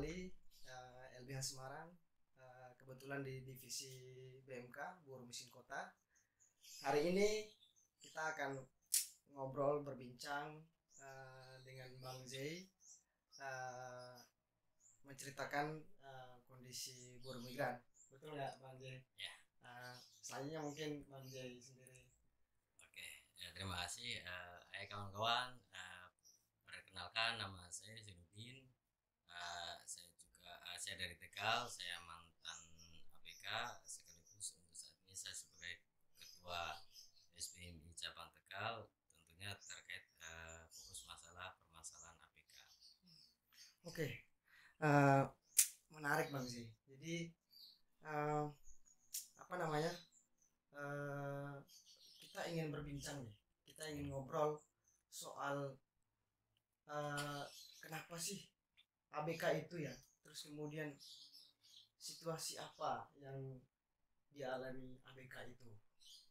kembali LBH Semarang, kebetulan di divisi BMK Buruh Mesin Kota. Hari ini kita akan ngobrol berbincang dengan Bang Zai, menceritakan kondisi buruh migran. Betul nggak Bang Zai? Ya. Selanjutnya mungkin Bang Zai sendiri. Oke, ya, terima kasih. Kawan-kawan, perkenalkan nama saya Zainuddin. Saya dari Tegal. Saya mantan ABK sekaligus untuk saat ini saya sebagai ketua SBMI cabang Tegal. Tentunya terkait fokus permasalahan ABK. Oke, menarik Bang Zai. Jadi kita ingin berbincang nih, kita ingin ngobrol soal kenapa sih ABK itu ya, terus kemudian situasi apa yang dialami ABK itu,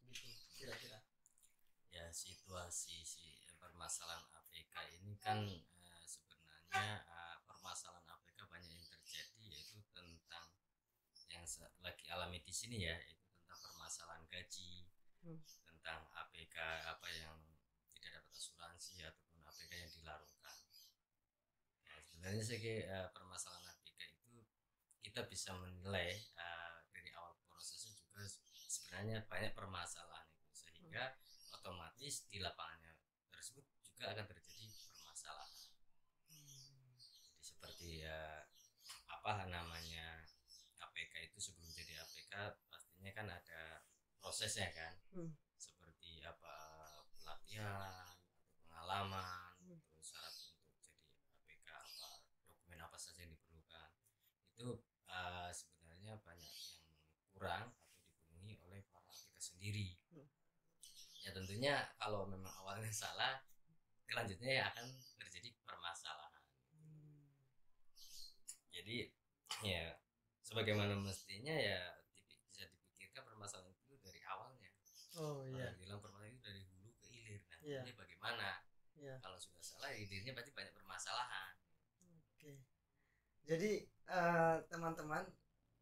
gitu kira-kira. Ya, situasi permasalahan ABK ini kan sebenarnya permasalahan ABK banyak yang terjadi, yaitu tentang yang lagi alami di sini ya, yaitu tentang permasalahan gaji, tentang ABK apa yang tidak dapat asuransi ataupun ABK yang dilarungkan. Ya, sebenarnya segi permasalahan ABK itu kita bisa menilai dari awal prosesnya juga sebenarnya banyak permasalahan itu, sehingga otomatis di lapangannya tersebut juga akan terjadi permasalahan. Jadi seperti apa namanya, APK itu sebelum jadi APK pastinya kan ada prosesnya kan, seperti apa pelatihan, pengalaman, terus syarat untuk jadi APK, apa dokumen apa saja yang diperlukan. Itu sebenarnya banyak yang kurang atau dipenuhi oleh para APK sendiri. Ya tentunya kalau memang awalnya salah, kelanjutnya ya akan terjadi permasalahan. Jadi ya sebagaimana mestinya ya bisa dipikirkan permasalahan itu dari awalnya. Oh iya. Bilang permasalahan itu dari hulu ke hilir. Nah, Iya. ini bagaimana? Iya. Kalau sudah salah, hilirnya berarti banyak permasalahan. Oke. Jadi teman-teman,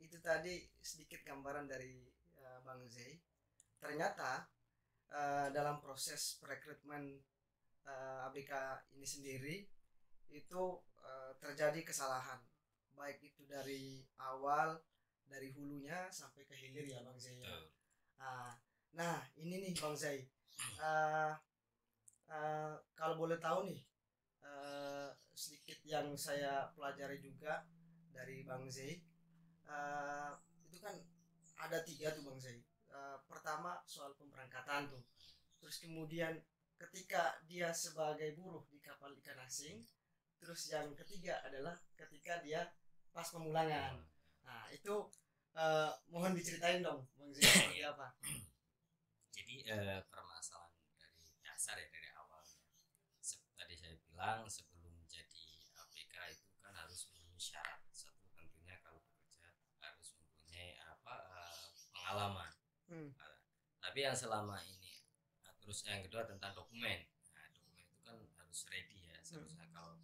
itu tadi sedikit gambaran dari Bang Zai. Ternyata dalam proses perekrutmen ABK ini sendiri itu terjadi kesalahan, baik itu dari awal, dari hulunya sampai ke hilir ya Bang Zai. Nah ini nih Bang Zai, kalau boleh tahu nih, sedikit yang saya pelajari juga dari Bang Zai, itu kan ada 3 tuh Bang Zai. Pertama soal pemberangkatan tuh, terus kemudian ketika dia sebagai buruh di kapal ikan asing, terus yang ketiga adalah ketika dia pas pemulangan. Nah itu mohon diceritain dong Bang Zai, seperti apa. Jadi permasalahan dari dasar ya, dari awalnya. Tadi saya bilang sebelum jadi APK itu kan harus memenuhi syarat. Satu, tentunya kalau bekerja harus mempunyai pengalaman. Tapi yang selama ini, terus yang kedua tentang dokumen. Nah, dokumen itu kan harus ready ya. Seharusnya kalau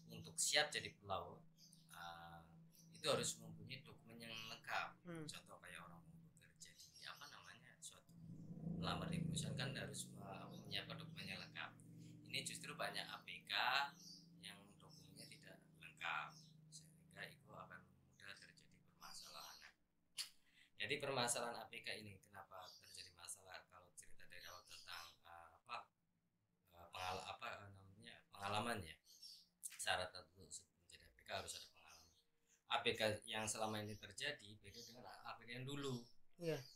untuk siap jadi pelaut, itu harus mempunyai dokumen yang lengkap. Contoh kayak orang mau bekerja di apa namanya, suatu melamar di perusahaan kan harus menyiapkan dokumen yang lengkap. Ini justru banyak APK yang dokumennya tidak lengkap, sehingga itu akan mudah terjadi permasalahan. Jadi permasalahan APK ini kenapa terjadi masalah? Kalau cerita dari awal tentang pengalaman ya, syarat untuk menjadi APK harus ada pengalaman. APK yang selama ini terjadi beda dengan APK yang dulu.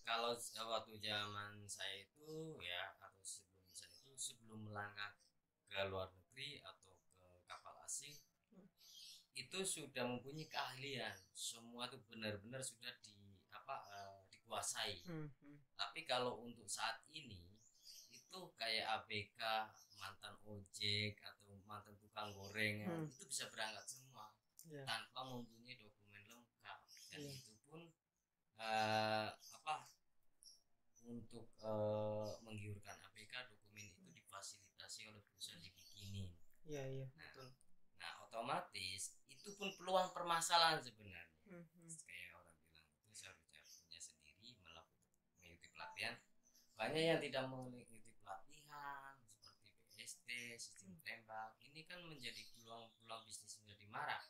Kalau waktu zaman saya itu ya, atau sebelum saya itu, sebelum melangkah ke luar negeri atau ke kapal asing, itu sudah mempunyai keahlian, semua itu benar-benar sudah dikuasai. Tapi kalau untuk saat ini itu kayak ABK, mantan ojek atau mantan tukang gorengan, itu bisa berangkat semua tanpa mempunyai dokumen lengkap. Dan itu pun untuk menggiurkan APK, dokumen itu difasilitasi oleh perusahaan dibikinin. Iya betul. Nah otomatis itu itu pun peluang permasalahan sebenarnya. Hmm. Kayak orang bilang itu seharusnya punya sendiri, mengikuti pelatihan. Banyak yang tidak mengikuti pelatihan seperti PST, sistem tembak. Ini kan menjadi peluang bisnis menjadi marak.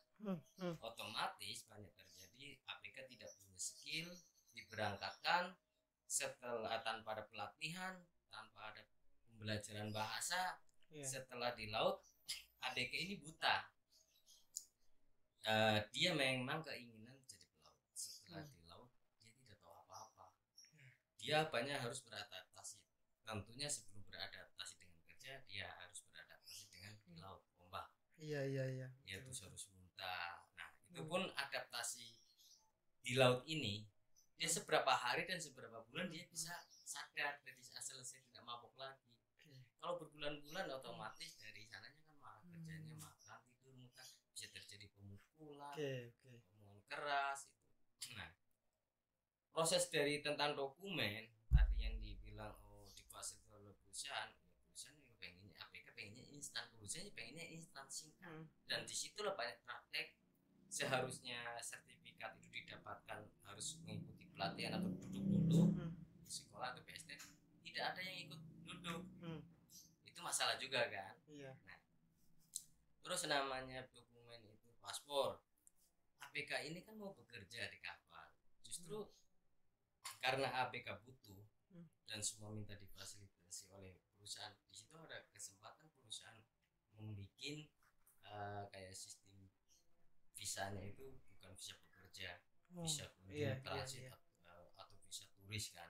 Otomatis banyak terjadi APK tidak punya skill, diberangkatkan setelah tanpa ada pelatihan, tanpa ada pembelajaran bahasa. Setelah di laut, ABK ini buta. Dia memang keinginan jadi pelaut. Setelah di laut, dia tidak tahu apa-apa. Dia banyak harus beradaptasi. Tentunya sebelum beradaptasi dengan kerja, dia harus beradaptasi dengan di laut, ombak. Iya. Dia terus harus muntah. Nah, itu pun adaptasi di laut ini, dia seberapa hari dan seberapa bulan dia bisa sadar dari selesai tidak mabuk lagi. Kalau berbulan-bulan otomatis dari sananya kan malah kerjanya makan tidur muntah, bisa terjadi pemukulan, omongan keras itu. Nah, proses dari tentang dokumen tadi yang dibilang dikuasai oleh perusahaan, perusahaan juga pengennya APK pengennya instan, perusahaan pengennya instan singkat, dan disitulah banyak praktek. Seharusnya sertifikat itu didapatkan harus mengikuti pelatihan atau duduk dulu di sekolah atau PST, tidak ada yang ikut duduk. Itu masalah juga kan. Nah, terus namanya dokumen itu paspor, APK ini kan mau bekerja di kapal, justru karena APK butuh dan semua minta difasilitasi oleh perusahaan, di situ ada kesempatan perusahaan membuat kayak sistem visanya itu bukan visa pekerja, visa kunjung transit atau visa turis kan.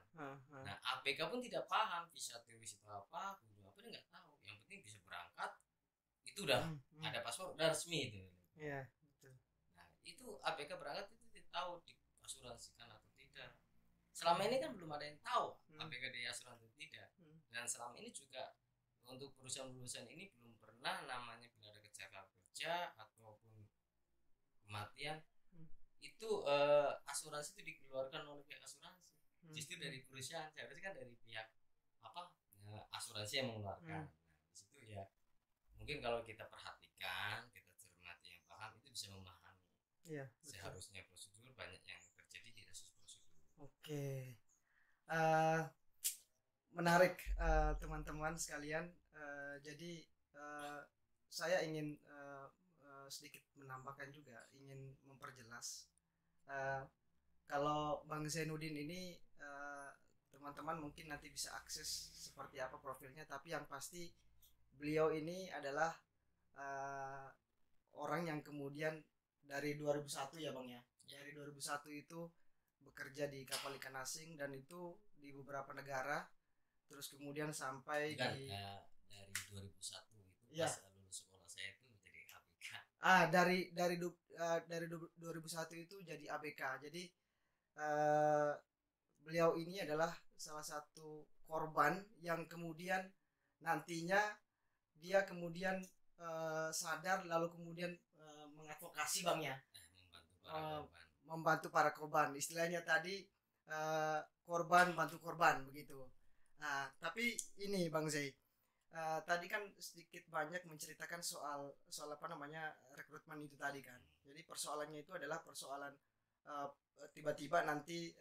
Nah, APK pun tidak paham visa turis itu apa, kunjung apa, dia nggak tahu. Yang penting bisa berangkat, itu udah ada paspor, udah resmi itu. Betul. Nah, itu APK berangkat itu tidak tahu diasuransikan atau tidak. Selama ini kan belum ada yang tahu APK diasuransi atau tidak. Dan selama ini juga untuk perusahaan-perusahaan ini belum pernah namanya bila ada kecelakaan kerja ataupun kematian itu asuransi itu dikeluarkan oleh pihak asuransi, justru dari perusahaan. Seharusnya kan dari pihak asuransi yang mengeluarkan. Nah, di situ ya mungkin kalau kita perhatikan, kita cermati yang paham, itu bisa memahami. Seharusnya prosedur banyak yang terjadi tidak sesuai prosedur. Menarik teman-teman sekalian. Jadi saya ingin sedikit menambahkan juga, ingin memperjelas kalau Bang Zainuddin ini teman-teman mungkin nanti bisa akses seperti apa profilnya, tapi yang pasti beliau ini adalah orang yang kemudian dari 2001 ya Bang ya, dari 2001 itu bekerja di kapal ikan asing, dan itu di beberapa negara, terus kemudian sampai dari 2001 itu pas lulus sekolah saya itu jadi ABK. Dari 2001 itu jadi ABK. Jadi beliau ini adalah salah satu korban yang kemudian nantinya dia kemudian sadar, lalu kemudian mengadvokasi Bang ya, membantu para korban. Istilahnya tadi korban bantu korban begitu. Nah, tapi ini Bang Zai, tadi kan sedikit banyak menceritakan soal apa namanya rekrutmen itu tadi kan. Jadi persoalannya itu adalah persoalan tiba-tiba nanti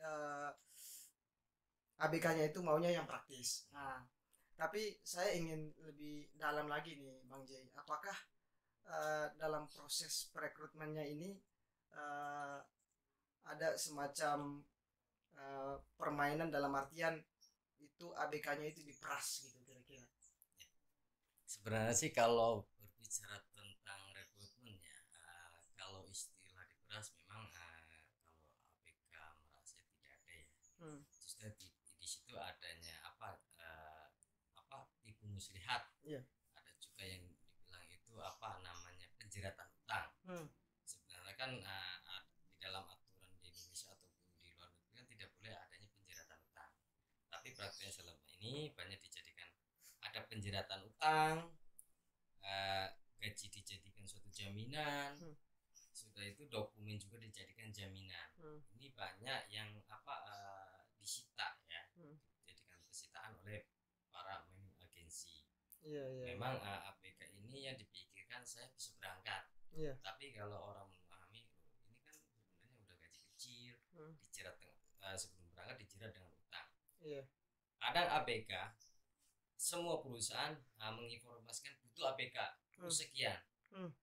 ABK-nya itu maunya yang praktis. Nah, tapi saya ingin lebih dalam lagi nih Bang Jay, apakah dalam proses perekrutmennya ini ada semacam permainan, dalam artian itu ABK-nya itu diperas gitu kira-kira? Sebenarnya sih kalau berbicara tentang rekrutmen ya, kalau istilah diperas memang kalau ABK merasa tidak ada ya. Justru di situ adanya tipu muslihat. Ada juga yang dibilang itu namanya penjeratan utang. Sebenarnya kan di dalam aturan di Indonesia ataupun di luar negeri kan tidak boleh adanya penjeratan utang. Tapi prakteknya selama ini banyak dijadikan ada penjeratan utang, gaji dijadikan suatu jaminan, sudah itu dokumen juga dijadikan jaminan. Ini banyak yang disita ya, dijadikan kesitaan oleh para manajemen agensi. Memang APK ini yang dipikirkan saya bisa berangkat, tapi kalau orang Iya. Kadang ABK, semua perusahaan menginformasikan butuh ABK Hmm. sekian, Hmm.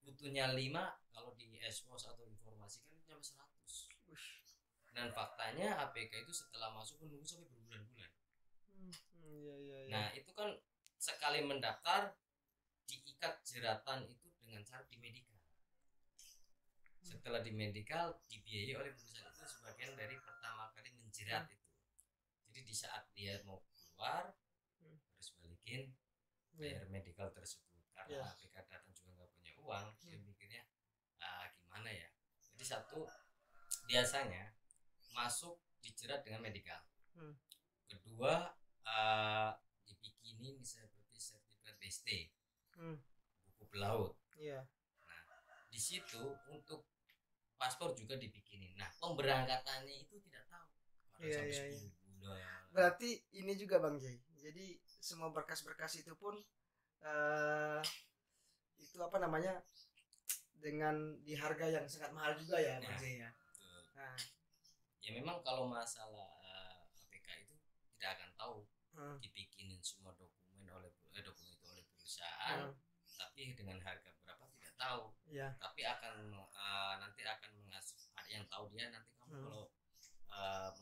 butuhnya 5, kalau di expose atau informasikan nyampe 100. Ush. Dan faktanya ABK itu setelah masuk menunggu sampai berbulan-bulan. Iya, iya, iya. Nah itu kan sekali mendaftar diikat jeratan itu dengan cara di medical. Setelah di medical dibiayai oleh perusahaan itu sebagian dari pertama kali menjerat itu. Jadi di saat dia mau keluar harus balikin bayar medical tersebut, karena APK datang juga nggak punya uang, dia mikirnya gimana ya. Jadi satu, biasanya masuk dijerat dengan medical. Kedua, dibikinin seperti sertifikat BST, buku pelaut. Iya. Nah di situ untuk paspor juga dibikinin. Nah pemberangkatannya itu tidak tahu, Iya, sampai iya, 10 iya. bulan. Berarti ini juga Bang Jay. Jadi semua berkas-berkas itu pun itu apa namanya, dengan di harga yang sangat mahal juga ya Bang Jay ya. Nah, ya memang kalau masalah APK itu tidak akan tahu dibikinin semua dokumen dokumen itu oleh perusahaan, tapi dengan harga berapa tidak tahu. Tapi akan nanti akan mengasih, ada yang tahu dia nanti kamu kalau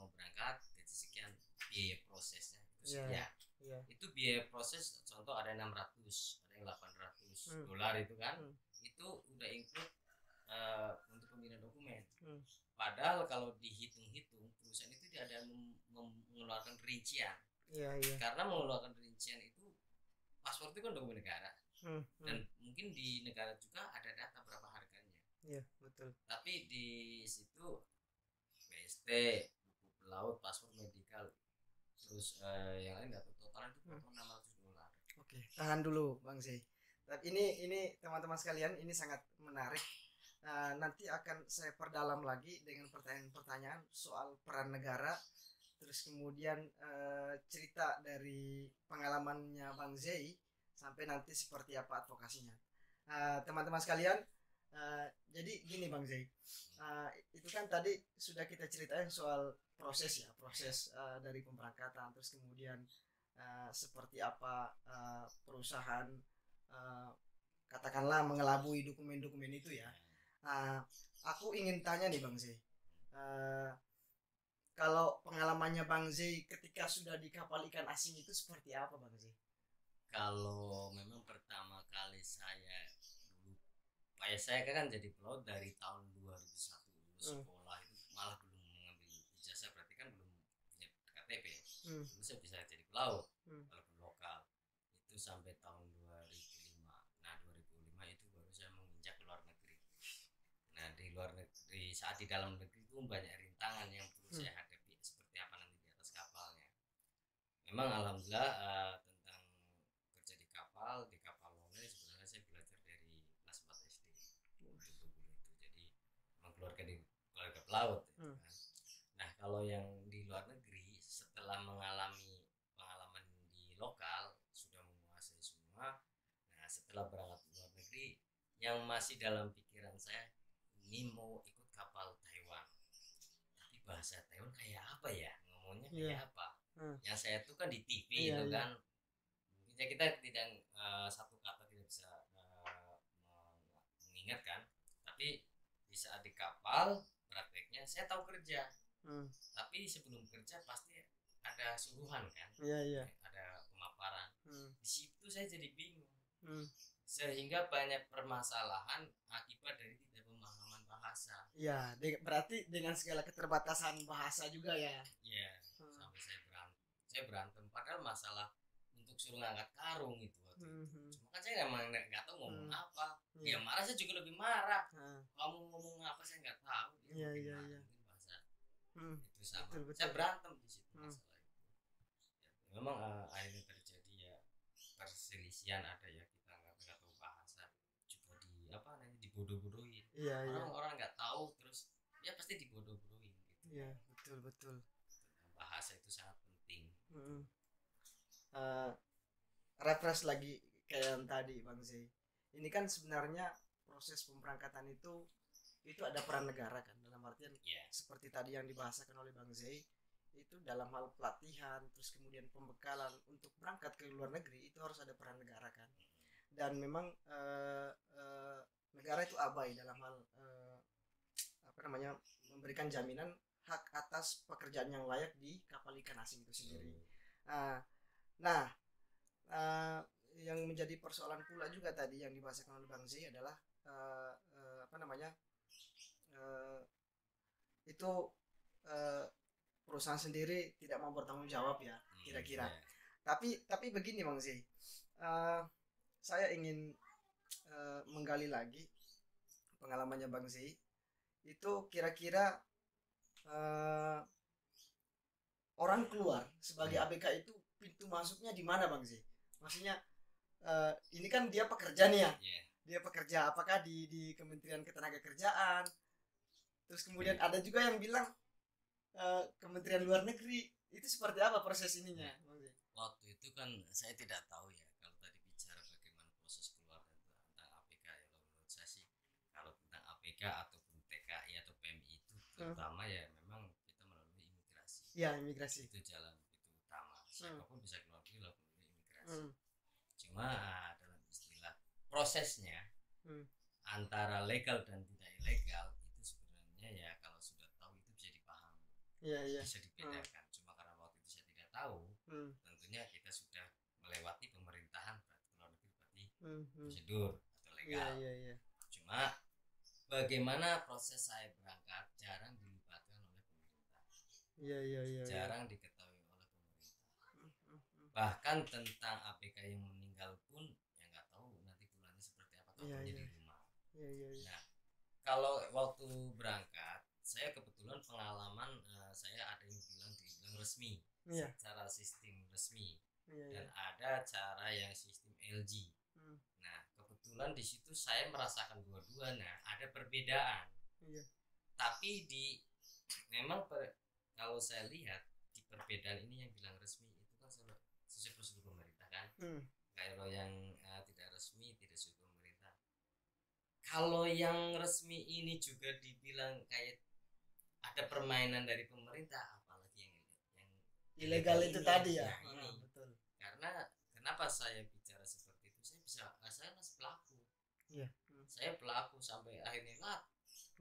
mau berangkat gaji sekian, biaya prosesnya itu sekian. Itu biaya proses, contoh ada 600, ada yang 800 dolar itu kan, itu udah include untuk pembinaan dokumen. Padahal kalau dihitung-hitung perusahaan itu tidak ada mengeluarkan rincian. Karena mengeluarkan rincian itu paspor itu kan dokumen negara. Dan mungkin di negara juga ada data berapa harganya. Betul. Tapi di situ BST, buku pelaut, paspor, medical, terus yang lain nggak tahu totalnya itu berapa, 600 dolar. Oke, tahan dulu Bang Zee. Ini teman-teman sekalian, ini sangat menarik. Nanti akan saya perdalam lagi dengan pertanyaan-pertanyaan soal peran negara, terus kemudian cerita dari pengalamannya Bang Zee sampai nanti seperti apa advokasinya. Teman-teman sekalian, jadi gini Bang Zee, itu kan tadi sudah kita ceritain soal proses ya, proses dari pemberangkatan, terus kemudian seperti apa perusahaan katakanlah mengelabui dokumen-dokumen itu ya. Aku ingin tanya nih Bang Zee, kalau pengalamannya Bang Zee ketika sudah di kapal ikan asing itu seperti apa Bang Zee? Kalau memang pertama kali saya dulu, ayah saya kan jadi pelaut dari tahun 2001, sekolah itu malah belum mengambil ijazah, berarti kan belum punya KTP. Dulu saya bisa jadi pelaut walaupun lokal. Itu sampai tahun 2005. Nah 2005 itu baru saya menginjak ke luar negeri. Nah di luar negeri, saat di dalam negeri itu banyak rintangan yang perlu saya hadapi, seperti apa nanti di atas kapalnya. Memang alhamdulillah tentang kerja di kapal online sebenarnya saya belajar dari kelas 4 SD untuk dulu itu. Jadi memang keluarga pelaut kan. Nah kalau yang di luar negeri, setelah mengalami pengalaman di lokal sudah menguasai semua. Nah setelah berangkat ke luar negeri, yang masih dalam pikiran saya, ini mau ikut kapal Taiwan, tapi bahasa Taiwan kayak apa ya, ngomongnya kayak apa. Yang saya tuh kan di TV itu kan, mungkin kita tidak satu kata tidak bisa mengingatkan, tapi di saat di kapal prakteknya saya tahu kerja. Tapi sebelum kerja pasti ada suruhan kan, ada pemaparan. Di situ saya jadi bingung, sehingga banyak permasalahan akibat dari tidak pemahaman bahasa. Berarti dengan segala keterbatasan bahasa juga ya. Sampai saya berantem padahal masalah untuk suruh ngangkat karung itu waktu itu. Cuma kan saya emang nggak tahu ngomong apa. Dia marah, saya juga lebih marah. Kamu ngomong apa saya nggak tahu. Mungkin bahasa itu sama. Betul. Saya berantem di situ masalah itu. Memang akhirnya terjadi ya perselisihan, ada ya, kita nggak tahu bahasa juga dibodoh-bodohin. Orang-orang nggak tahu terus ya pasti dibodoh-bodohin gitu. Betul. Bahasa itu sangat penting. Refresh lagi kayak yang tadi Bang Zee. Ini kan sebenarnya proses pemberangkatan itu ada peran negara kan, dalam artian seperti tadi yang dibahasakan oleh Bang Zee, itu dalam hal pelatihan, terus kemudian pembekalan untuk berangkat ke luar negeri itu harus ada peran negara kan. Dan memang negara itu abai dalam hal apa namanya, memberikan jaminan hak atas pekerjaan yang layak di kapal ikan asing itu sendiri. Nah, nah yang menjadi persoalan pula juga tadi yang dibahasakan oleh Bang Z adalah apa namanya, itu eh, perusahaan sendiri tidak mau bertanggung jawab ya kira-kira. Tapi begini Bang Z, saya ingin menggali lagi pengalamannya Bang Z. Itu kira-kira orang keluar sebagai ABK itu pintu masuknya di mana Bang Z? Maksudnya ini kan dia pekerja nih ya. Dia pekerja apakah di Kementerian Ketenagakerjaan? Terus kemudian ada juga yang bilang Kementerian Luar Negeri. Itu seperti apa proses ininya? Waktu itu kan saya tidak tahu ya kalau tadi bicara bagaimana proses keluar tentang APK ya. Kalau menurut saya sih kalau tentang APK ataupun TKI atau PMI itu terutama ya memang kita melalui imigrasi. Iya, imigrasi. Itu jalan itu utama. Siapapun bisa keluar negeri melalui imigrasi. Cuma dalam istilah prosesnya antara legal dan tidak ilegal itu sebenarnya ya kalau sudah tahu itu bisa dipahami. Bisa dibedakan. Cuma karena waktu itu saya tidak tahu, tentunya kita sudah melewati pemerintahan berarti keluar negeri berarti prosedur atau legal. Cuma bagaimana proses saya berangkat jarang dilibatkan oleh pemerintah. Jarang diketahui oleh pemerintah. Bahkan tentang APK yang meninggal pun ya nggak tahu nanti pulangnya seperti apa atau di rumah. Nah, kalau waktu berangkat saya kebetulan pengalaman saya ada yang dibilang resmi secara sistem resmi dan ada cara yang sistem LG. Nah kebetulan di situ saya merasakan dua-duanya ada perbedaan. Tapi memang kalau saya lihat di perbedaan ini yang bilang resmi itu kan sesuai prosedur pemerintah kan. Kalau yang tidak resmi tidak sesuai pemerintah. Kalau yang resmi ini juga dibilang kayak ada permainan dari pemerintah, apalagi yang ilegal itu ini, tadi ya. Ini. Betul. Karena kenapa saya bicara seperti itu? Saya masih pelaku. Saya pelaku sampai akhirnya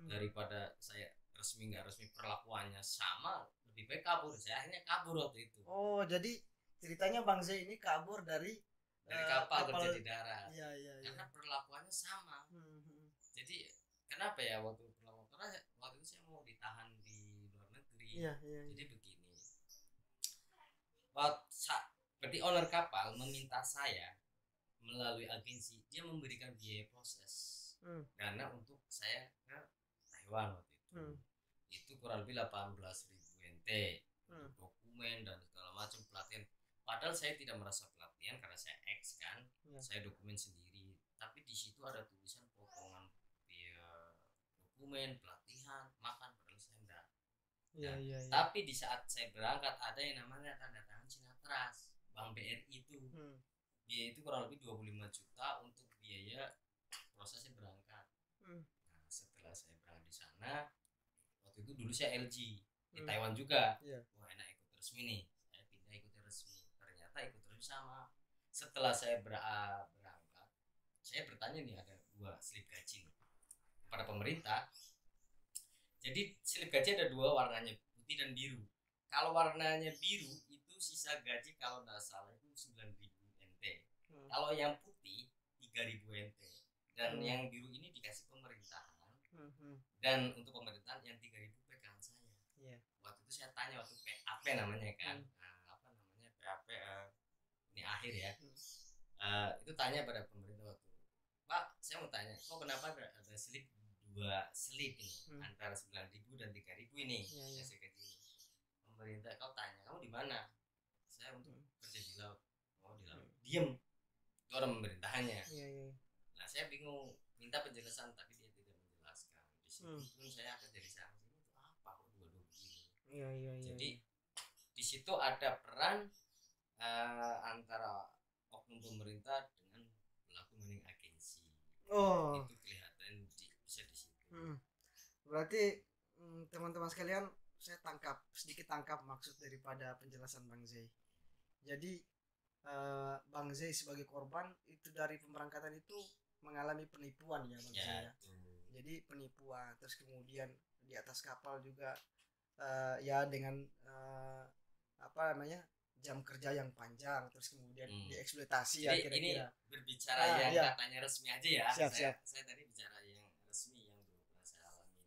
daripada saya resmi nggak resmi perlakuannya sama, lebih baik kabur. Saya akhirnya kabur waktu itu. Oh, jadi ceritanya Bang Z ini kabur dari kapal kerja di darat. Karena perlakuannya sama. Jadi kenapa ya waktu perlakuan? Karena waktu itu saya mau ditahan di luar negeri. Jadi begini. Berarti owner kapal meminta saya melalui agensi, dia memberikan biaya proses dana untuk saya ke Taiwan waktu itu. Itu kurang lebih 18.000 NT dokumen dan segala macam pelatihan. Padahal saya tidak merasa pelatihan karena saya X kan, saya dokumen sendiri. Tapi di situ ada tulisan potongan biaya dokumen, pelatihan, makan, padahal saya enggak. Tapi di saat saya berangkat ada yang namanya tanda tangan Sinatras, Bank BRI itu. Biaya itu kurang lebih 25 juta untuk biaya prosesnya berangkat. Nah, setelah saya berangkat di sana, waktu itu dulu saya LG di Taiwan juga. Wah, enak ikut resmi nih. Saya pindah ikut resmi. Ternyata ikut resmi sama. Setelah saya berangkat, saya bertanya nih ada 2 slip gaji kepada pemerintah. Jadi slip gaji ada 2 warnanya, putih dan biru. Kalau warnanya biru itu sisa gaji kalau tidak salah itu 9.000 NT. Kalau yang putih 3.000 NT. Dan yang biru ini dikasih pemerintahan. Dan untuk pemerintahan yang 3.000 pegangan saya. Waktu itu saya tanya waktu PAP namanya kan. Apa namanya PAP ini akhir ya. Itu tanya pada pemerintah waktu. Pak, saya mau tanya, kok kenapa ada slip 2 slip ini antara 9.000 dan 3.000 ini? Saya gaji. Pemerintah kau tanya, kamu di mana? Saya untuk kerja di laut. Oh, di laut. Diem. Itu orang pemerintahannya. Nah, saya bingung minta penjelasan tapi dia tidak menjelaskan. Di situ pun saya akan jadi sanksi. Itu apa kok dua-dua begini? Jadi di situ ada peran antara oknum pemerintah dengan pelaku mining agensi. Itu kelihatan bisa di situ. Berarti teman-teman sekalian saya sedikit tangkap maksud daripada penjelasan Bang Zai. Jadi Bang Zai sebagai korban itu dari pemberangkatan itu mengalami penipuan ya Bang Zai Ya, ya. Jadi penipuan, terus kemudian di atas kapal juga ya dengan apa namanya jam kerja yang panjang, terus kemudian dieksploitasi ya Jadi ini kira-kira. berbicara yang iya. katanya resmi aja ya. Siap, saya, siap. saya tadi bicara yang resmi yang belum pernah saya alami.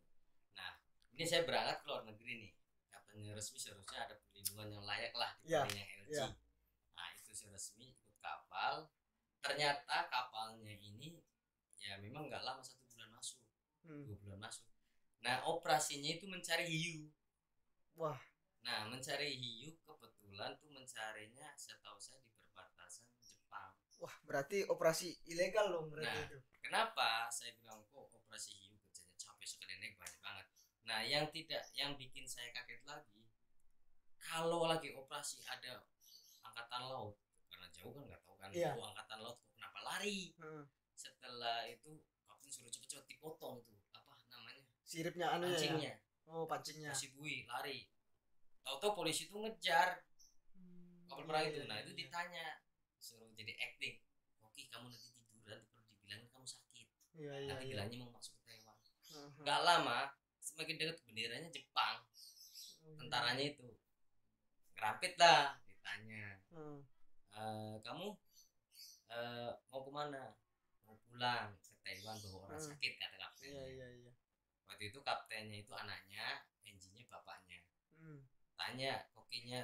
Nah, ini saya berangkat ke luar negeri nih. Katanya resmi seharusnya ada perlindungan yang layak lah dibanding yang LG. Nah, itu sih resmi ikut kapal. Ternyata kapalnya ini ya memang nggak lama, 1 bulan masuk, 2 bulan masuk. Nah, operasinya itu mencari hiu. Wah. Nah, mencari hiu kebetulan tuh mencarinya setahu saya di perbatasan Jepang. Wah, berarti operasi ilegal dong berarti Nah, itu. kenapa saya bilang kok operasi hiu kerjanya capek sekali, naik banyak banget. Nah, yang bikin saya kaget lagi, kalau lagi operasi ada angkatan laut, karena jauh kan nggak tahu kan, oh angkatan laut kok kenapa lari. Setelah itu kapten suruh cepet-cepet dipotong tuh apa namanya siripnya, pancingnya. Pancingnya. Kasih bui lari. Tahu-tahu polisi itu ngejar kapal perang itu. Nah, itu ditanya, suruh jadi acting. Oke, kamu nanti tiduran, kalau dibilangin kamu sakit. Nanti bilangnya mau masuk ke Taiwan. Gak lama, semakin dekat benderanya Jepang, tentaranya itu ngerampit lah, ditanya, kamu mau kemana? Mau pulang ke Taiwan bawa orang sakit, kata kaptennya. Waktu itu kaptennya itu anaknya, engineer bapaknya. Tanya kokinya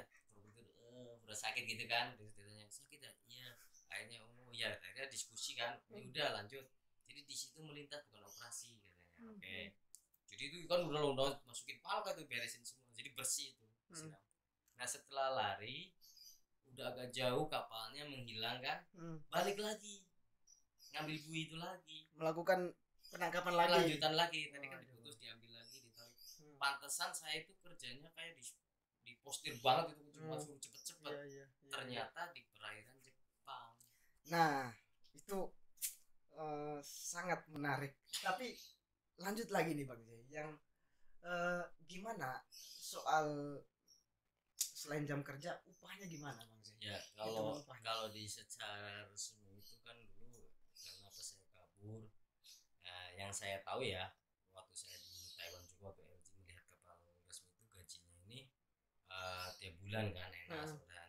udah sakit gitu kan, ditanya sakit ya, iya. Akhirnya akhirnya diskusi kan, udah lanjut. Jadi di situ melintas bukan operasi katanya. Oke. Jadi itu kan udah masukin palka tuh, beresin semua, jadi bersih itu. Nah, setelah lari udah agak jauh kapalnya menghilang kan, balik lagi ngambil bui itu lagi, melakukan penangkapan lagi, lanjutan lagi. Tadi kan diputus, diambil lagi, ditarik. Pantesan saya itu kerjanya kayak di postir banget itu, cuma suruh cepet-cepet. Ternyata di perairan Jepang. Nah, itu sangat menarik. Tapi lanjut lagi nih Bang Jay, yang gimana soal selain jam kerja, upahnya gimana Bang Jay? Ya, kalau di secara resmi itu kan dulu karena pas saya kabur, yang saya tahu ya, waktu saya di Taiwan juga, waktu LG melihat kapal resmi itu gajinya ini tiap bulan kan, enak sebulan.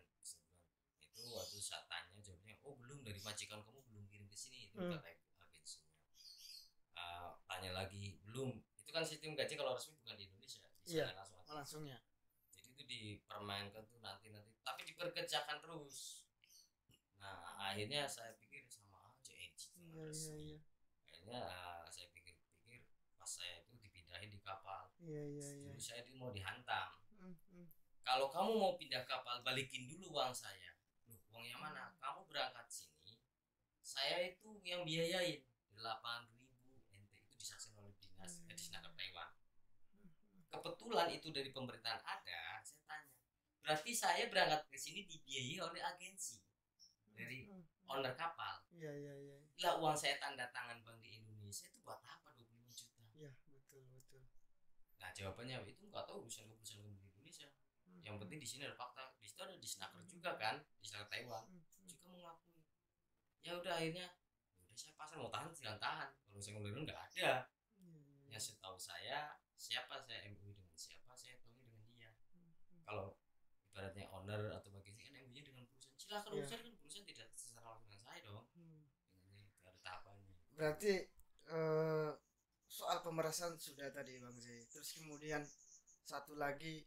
Itu waktu saya tanya, jawabnya belum, dari majikan kamu belum kirim ke sini, itu kata agensinya. Tanya lagi, belum. Itu kan sistem gaji kalau resmi bukan di Indonesia, di sana langsungnya. Jadi itu dipermainkan tuh nanti, tapi diperkerjakan terus. Nah, akhirnya saya pikir sama aja resmi. Akhirnya saya pikir-pikir, pas saya itu dipindahin di kapal. Dulu saya itu mau dihantam. Kalau kamu mau pindah kapal, balikin dulu uang saya. Loh, uang yang mana? Kamu berangkat sini, saya itu yang biayain 8.000 NT, itu disaksikan oleh dinas Disnaker Taiwan. Kebetulan itu dari pemerintahan ada. Saya tanya, berarti saya berangkat ke sini dibiayai oleh agensi dari owner kapal. Lah, uang saya tanda tangan bank di Indonesia itu buat apa 25 juta? Iya, betul. Nah, jawabannya itu nggak tahu urusan kamu di Indonesia. Yang penting di sini ada fakta. Di situ ada Disnaker juga kan, Disnaker Taiwan juga mengakui. Ya udah, akhirnya saya pasar, mau tahan silahkan tahan. Kalau saya ngomongin nggak ada. Ya, setahu saya, siapa saya MUI dengan siapa, saya tahu dengan dia. Kalau ibaratnya owner atau bagian kan MUI dengan perusahaan, silakan urusan kan perusahaan tidak secara langsung dengan saya dong. Dengan ada tahapannya. Berarti soal pemerasan sudah tadi Bang Zai. Terus kemudian satu lagi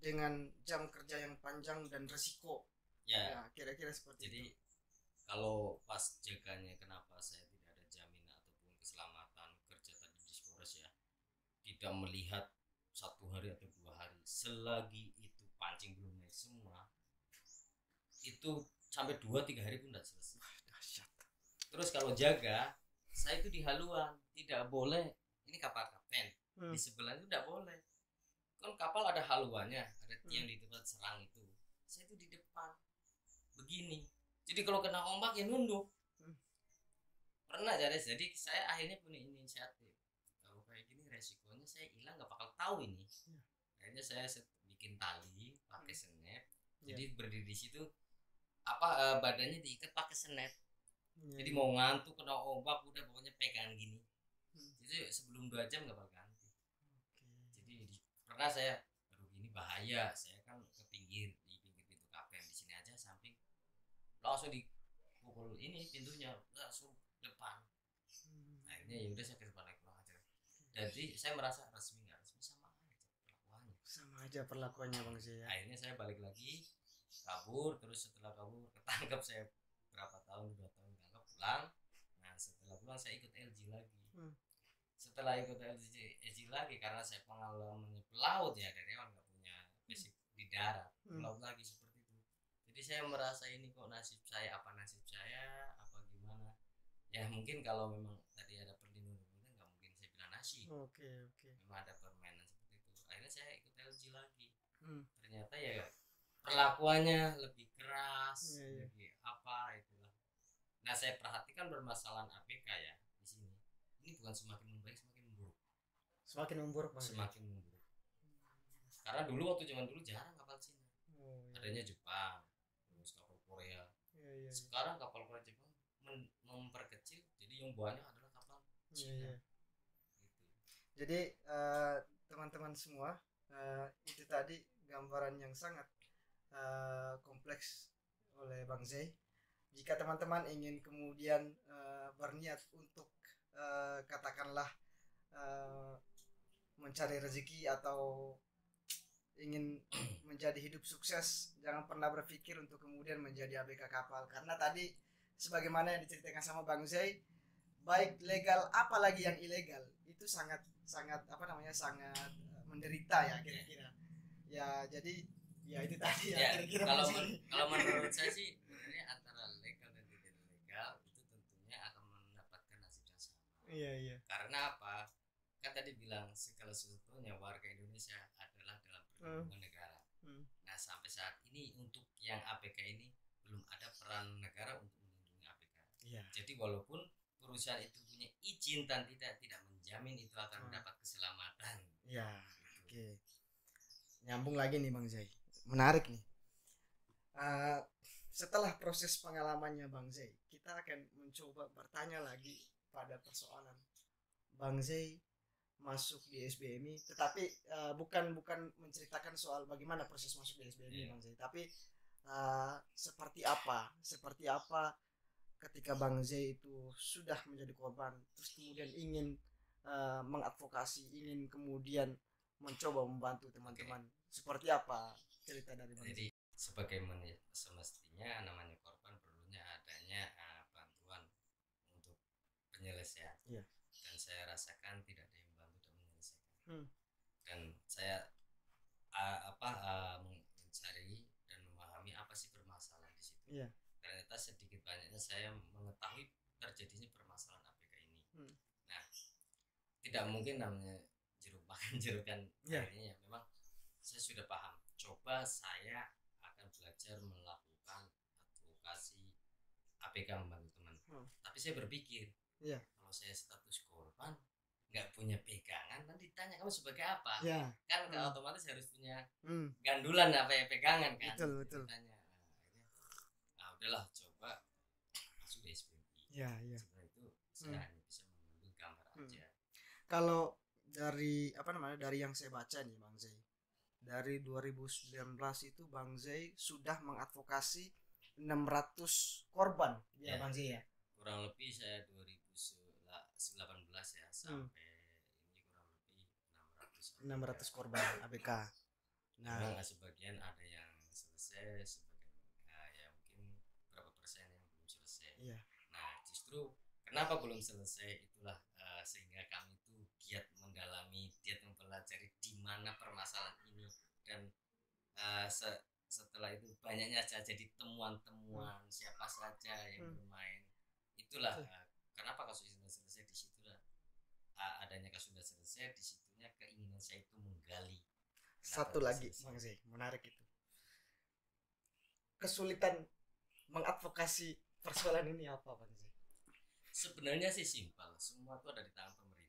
dengan jam kerja yang panjang dan resiko. Ya, kira-kira seperti jadi, itu. Kalau pas jaganya, kenapa saya tidak ada jaminan ataupun keselamatan kerja tadi di Skores ya, tidak melihat 1 hari atau 2 hari, selagi itu pancing belum naik semua, itu sampai 2-3 hari pun tidak selesai. Dahsyat. Terus kalau jaga, saya itu di haluan, tidak boleh, ini kapal kapten, di sebelah itu tidak boleh. Kan kapal ada haluannya, ada tiang di tempat serang itu, saya itu di depan begini. Jadi kalau kena ombak ya nunduk. Pernah jadi saya akhirnya punya inisiatif, kalau kayak gini resikonya saya hilang nggak bakal tahu ini. Iya. Akhirnya saya bikin tali pakai senet, Iya. jadi berdiri di situ badannya diikat pakai senet. Iya, Jadi iya. mau ngantuk kena ombak udah pokoknya pegangan gini. Hmm. Jadi sebelum 2 jam nggak bakal ganti. Oke. Jadi pernah saya, aduh ini bahaya, saya kan ke pinggir di pinggir pintu kafe di sini aja samping, langsung dipukul ini pintunya langsung depan. Akhirnya ya udah saya ke depan lagi pulang aja. Jadi saya merasa resmi nggak resmi sama aja perlakuannya. Sama aja perlakuannya Bang Zee ya. Akhirnya saya balik lagi kabur, terus setelah kabur ketangkap saya berapa tahun 2 tahun ketangkap pulang. Nah setelah pulang saya ikut LG lagi. Setelah ikut LG lagi karena saya pengalamannya pelaut ya, dari awal nggak punya basic di darat, pelaut lagi seperti itu. Jadi saya merasa ini kok nasib saya apa gimana ya, mungkin kalau memang tadi ada perlindungan nggak mungkin saya bilang nasib. Oke. Memang ada permainan seperti itu. Akhirnya saya ikut LG lagi. Ternyata ya perlakuannya lebih keras, Iya. lebih apa itulah. Nah saya perhatikan permasalahan APK ya di sini. Ini bukan semakin membaik, semakin memburuk. Semakin memburuk Bang. Semakin memburuk. Karena dulu waktu zaman dulu jarang kapal Cina. Iya. Adanya Jepang, terus kapal Korea. Iya. Sekarang kapal Korea Jepang memperkecil, jadi yang banyak adalah kapal Cina. Iya. Jadi teman-teman semua, itu tadi gambaran yang sangat kompleks oleh Bang Zee. Jika teman-teman ingin kemudian berniat untuk katakanlah mencari rezeki atau ingin menjadi hidup sukses, jangan pernah berpikir untuk kemudian menjadi ABK kapal, karena tadi sebagaimana yang diceritakan sama Bang Zee, baik legal apalagi yang ilegal itu sangat sangat menderita ya kira-kira ya. Jadi ya itu tadi ya, kira-kira kalau menurut saya sih sebenarnya antara legal dan tidak legal itu tentunya akan mendapatkan nasib yang sama. Iya. Karena apa? Kan tadi bilang segala sesuatunya warga Indonesia adalah dalam perlindungan negara. Nah sampai saat ini untuk yang APK ini belum ada peran negara untuk melindungi APK. Iya. Jadi walaupun perusahaan itu punya izin dan tidak menjamin itu akan mendapat keselamatan. Iya. Oke. Nyambung lagi nih Bang Zee. Menarik nih. Setelah proses pengalamannya Bang Zee, kita akan mencoba bertanya lagi pada persoalan Bang Zee masuk di SBMI, tetapi bukan menceritakan soal bagaimana proses masuk di SBMI Bang Zee, tapi seperti apa ketika Bang Zee itu sudah menjadi korban, terus kemudian ingin mengadvokasi, ingin kemudian mencoba membantu teman-teman. Seperti apa cerita dari Bang Zee? Jadi sebagaimana semestinya namanya korban perlunya adanya bantuan untuk penyelesaian. Iya. Dan saya rasakan tidak ada yang bantu dan menyelesaikan. Dan saya mencari dan memahami apa sih permasalahan di situ. Iya. Ternyata sedikit banyaknya saya mengetahui terjadinya permasalahan APK ini. Nah, tidak mungkin namanya jeruk makan jeruk kan. Akhirnya ya memang saya sudah paham. Coba saya akan belajar melakukan advokasi APK membantu teman. Tapi saya berpikir, kalau saya status korban nggak punya pegangan, nanti ditanya kamu sebagai apa? Kan otomatis harus punya gandulan apa ya, pegangan kan? Betul. Ditanya. Nah, udahlah coba masuk di SPMI. Sebenarnya itu saya hanya bisa mengambil gambar aja. Kalau dari dari yang saya baca nih Bang Zee, dari 2019 itu Bang Zee sudah mengadvokasi 600 korban ya Bang Zee ya. Kurang lebih saya 2018 ya sampai ini kurang lebih 600 korban ABK. Nah, sebagian ada yang selesai, sebagian ya mungkin berapa persen yang belum selesai. Nah, justru kenapa belum selesai itulah sehingga kami itu giat mendalami, giat mempelajari di mana permasalahan ini, dan setelah itu banyaknya jadi temuan-temuan siapa saja yang bermain. Itulah kenapa kasus ini selesai, disitulah adanya kasus sudah selesai, disitunya keinginan saya itu menggali. Satu lagi Bang Zee, menarik itu, kesulitan mengadvokasi persoalan ini apa Bang Zee? Sebenarnya sih simpel, semua itu ada di tangan pemerintahan.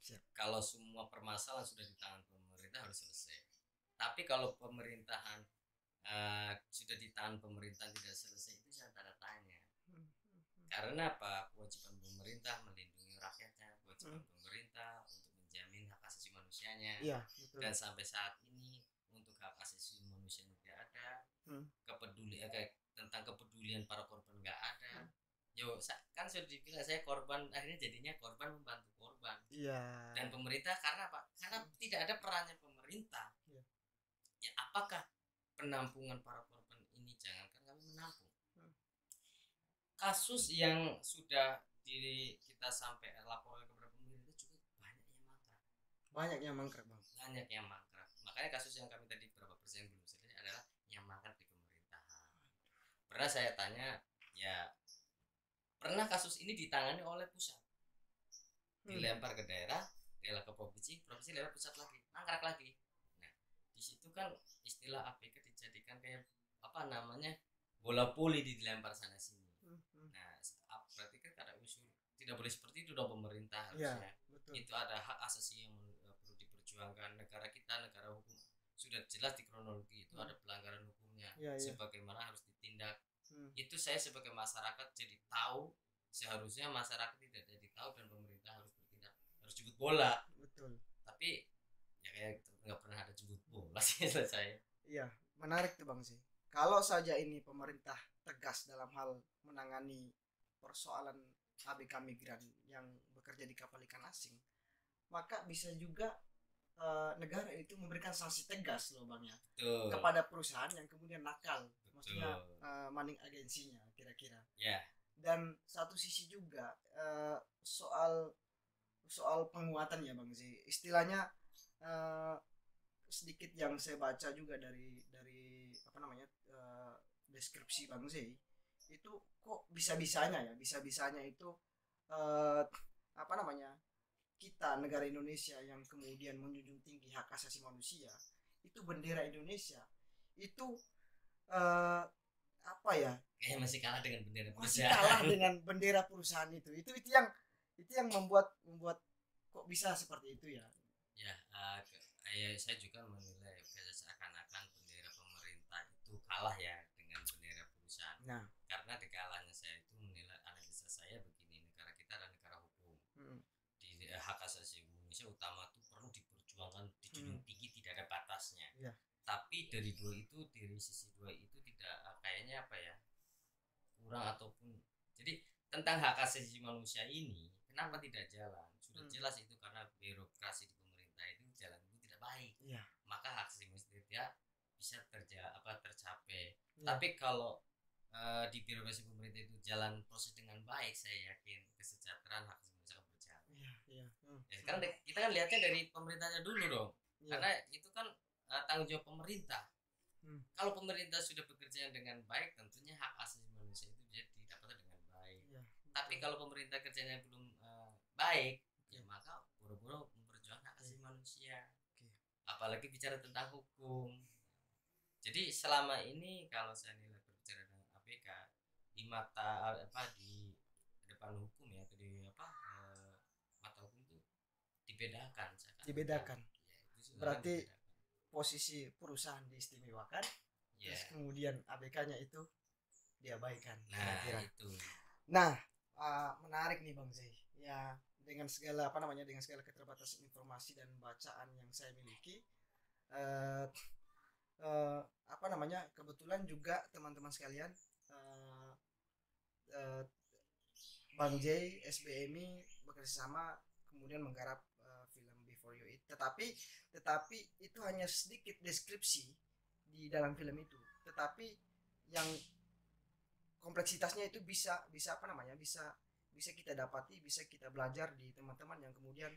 Siap. Kalau semua permasalahan sudah di tangan pemerintah harus selesai. Tapi kalau pemerintahan sudah di tangan pemerintahan tidak selesai, itu saya tanda tanya. Karena apa? Kewajiban pemerintah melindungi rakyatnya, kewajiban pemerintah untuk menjamin hak asasi manusianya. Iya, betul. Dan sampai saat ini untuk hak asasi manusia tidak ada, tentang kepedulian para korban nggak ada. Yo, kan sudah dibilang saya korban, akhirnya jadinya korban membantu korban. Iya. Dan pemerintah karena apa? Karena tidak ada perannya pemerintah. Iya. Ya, apakah penampungan para korban ini, jangankan kami menampung, kasus yang sudah kita sampai laporkan kepada pemerintah juga banyak yang mangkrak. Makanya kasus yang kami tadi berapa persen belum selesai adalah yang mangkrak di pemerintahan. Pernah saya tanya, ya pernah kasus ini ditangani oleh pusat, dilempar ke daerah ke provinsi lewat pusat lagi, mangkrak lagi. Nah, di situ kan istilah APK dijadikan kayak apa namanya, bola voli, dilempar sana sini. Nah, berarti kan ada usul tidak boleh seperti itu dong pemerintah harusnya. Ya, betul. Itu ada hak asasi yang perlu diperjuangkan. Negara kita negara hukum, sudah jelas di kronologi itu ada pelanggaran hukumnya, sebagaimana harus ditindak. Itu saya sebagai masyarakat jadi tahu, seharusnya masyarakat tidak jadi tahu dan pemerintah harus bertindak, harus jemput bola. Betul. Tapi ya kayak nggak pernah ada jemput bola sih saya. Iya, menarik tuh Bang sih. Kalau saja ini pemerintah tegas dalam hal menangani persoalan ABK migran yang bekerja di kapal ikan asing, maka bisa juga negara itu memberikan sanksi tegas loh Bang ya, kepada perusahaan yang kemudian nakal, maksudnya maning agensinya kira-kira. Yeah. Dan satu sisi juga soal penguatan ya Bang sih, istilahnya sedikit yang saya baca juga dari apa namanya deskripsi Bang Zee itu, kok bisa-bisanya itu apa namanya, kita negara Indonesia yang kemudian menjunjung tinggi hak asasi manusia, itu bendera Indonesia itu apa ya, kayak masih kalah dengan bendera perusahaan. Masih kalah dengan bendera perusahaan itu yang membuat kok bisa seperti itu ya. Ya, saya juga menilai seakan-akan bendera pemerintah itu kalah ya dengan bendera perusahaan. Nah, karena di kalahnya saya itu menilai, analisa saya begini, negara kita adalah negara hukum. Di hak asasi manusia utama itu perlu diperjuangkan, dijunjung tinggi, tidak ada batasnya. Yeah. Tapi dari sisi dua itu tidak, kayaknya apa ya, kurang ataupun, jadi tentang hak asasi manusia ini kenapa tidak jalan, sudah jelas itu karena birokrasi di pemerintah itu jalan itu tidak baik. Yeah. Maka hak asasi manusia tidak bisa tercapai. Yeah. Tapi kalau di birokrasi pemerintah itu jalan proses dengan baik, saya yakin kesejahteraan hak asasi manusia akan berjalan. Yeah. Ya, kan kita kan lihatnya dari pemerintahnya dulu dong. Yeah. Karena itu kan tanggung jawab pemerintah. Kalau pemerintah sudah bekerja dengan baik, tentunya hak asasi manusia itu bisa didapatkan dengan baik. Yeah. Tapi kalau pemerintah kerjanya belum baik, ya maka buru-buru memperjuangkan hak asasi manusia. Apalagi bicara tentang hukum. Jadi selama ini kalau saya nilai berbicara dengan APK di mata di depan hukum ya, di mata hukum itu dibedakan. Dibedakan. Ya, berarti dibedakan. Posisi perusahaan diistimewakan, terus kemudian ABK-nya itu diabaikan. Nah, itu. Nah, menarik nih Bang Zee. Ya, dengan segala keterbatasan informasi dan bacaan yang saya miliki, kebetulan juga teman-teman sekalian, Bang Zee, SBMI bekerja sama kemudian menggarap film Before You Eat. Tetapi itu hanya sedikit deskripsi di dalam film itu. Tetapi yang kompleksitasnya itu bisa kita dapati, bisa kita belajar di teman-teman yang kemudian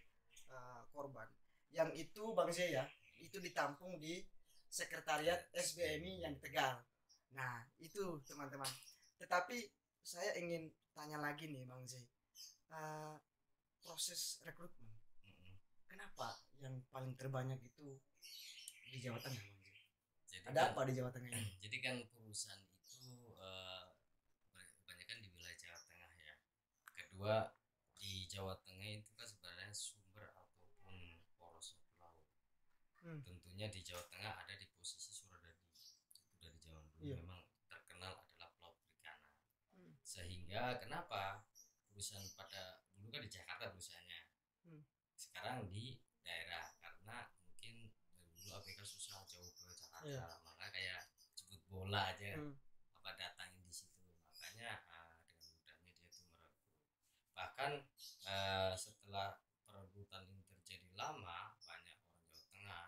korban. Yang itu Bang Zee ya, itu ditampung di sekretariat SBMI yang di Tegal. Nah, itu teman-teman. Tetapi saya ingin tanya lagi nih Bang Zee. Proses rekrutmen. Kenapa yang paling terbanyak itu di Jawa Tengah, Bang Zee? Ada apa di Jawa Tengah ini? Jadi kan perusahaan itu kebanyakan di wilayah Jawa Tengah ya. Kedua, di Jawa Tengah itu kan sebenarnya sumber atau Hmm. Tentunya di Jawa Tengah ada di posisi Suradadi. Itu dari zaman dulu Iya. memang terkenal adalah Pulau Perikanan. Hmm. Sehingga kenapa perusahaan pada dulu kan di Jakarta perusahaannya, Hmm. sekarang di daerah karena mungkin dari dulu APK susah jauh ke Iya. Jakarta, maka kayak jemput bola aja Hmm. apa datangin di situ, makanya dengan mudahnya dia tuh merekrut. Bahkan setelah perebutan ini terjadi lama, banyak orang Jawa Tengah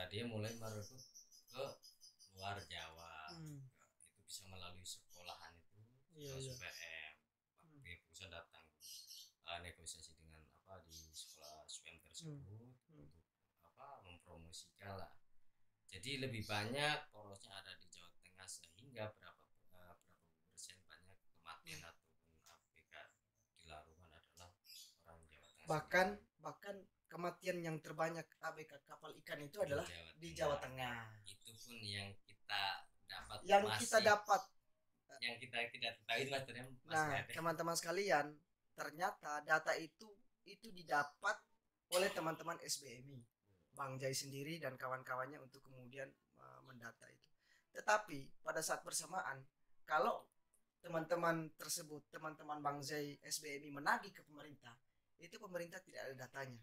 dia mulai merekrut ke luar Jawa. Hmm. Itu bisa melalui sekolahan itu, Iya, sekolah iya. SUPM. Hmm. Pihak perusahaan datang negosiasi dengan apa di sekolah SUPM Hmm. tersebut Hmm. untuk apa mempromosikan lah. Jadi lebih banyak porosnya ada di Jawa Tengah, sehingga berapa persen banyak kematian ataupun APK di Larongan adalah orang Jawa Tengah bahkan sendiri. bahkan kematian yang terbanyak ABK kapal ikan itu Di adalah Jawa di Tengah. Jawa Tengah. Itu pun yang kita dapat Yang kita masih dapat. yang kita tidak ketahui materinya masih Nah, ada. teman-teman sekalian, ternyata data itu didapat oleh teman-teman SBMI, Bang Jai sendiri dan kawan-kawannya untuk kemudian mendata itu. Tetapi pada saat bersamaan, kalau teman-teman tersebut, teman-teman Bang Jai SBMI menagih ke pemerintah, itu pemerintah tidak ada datanya.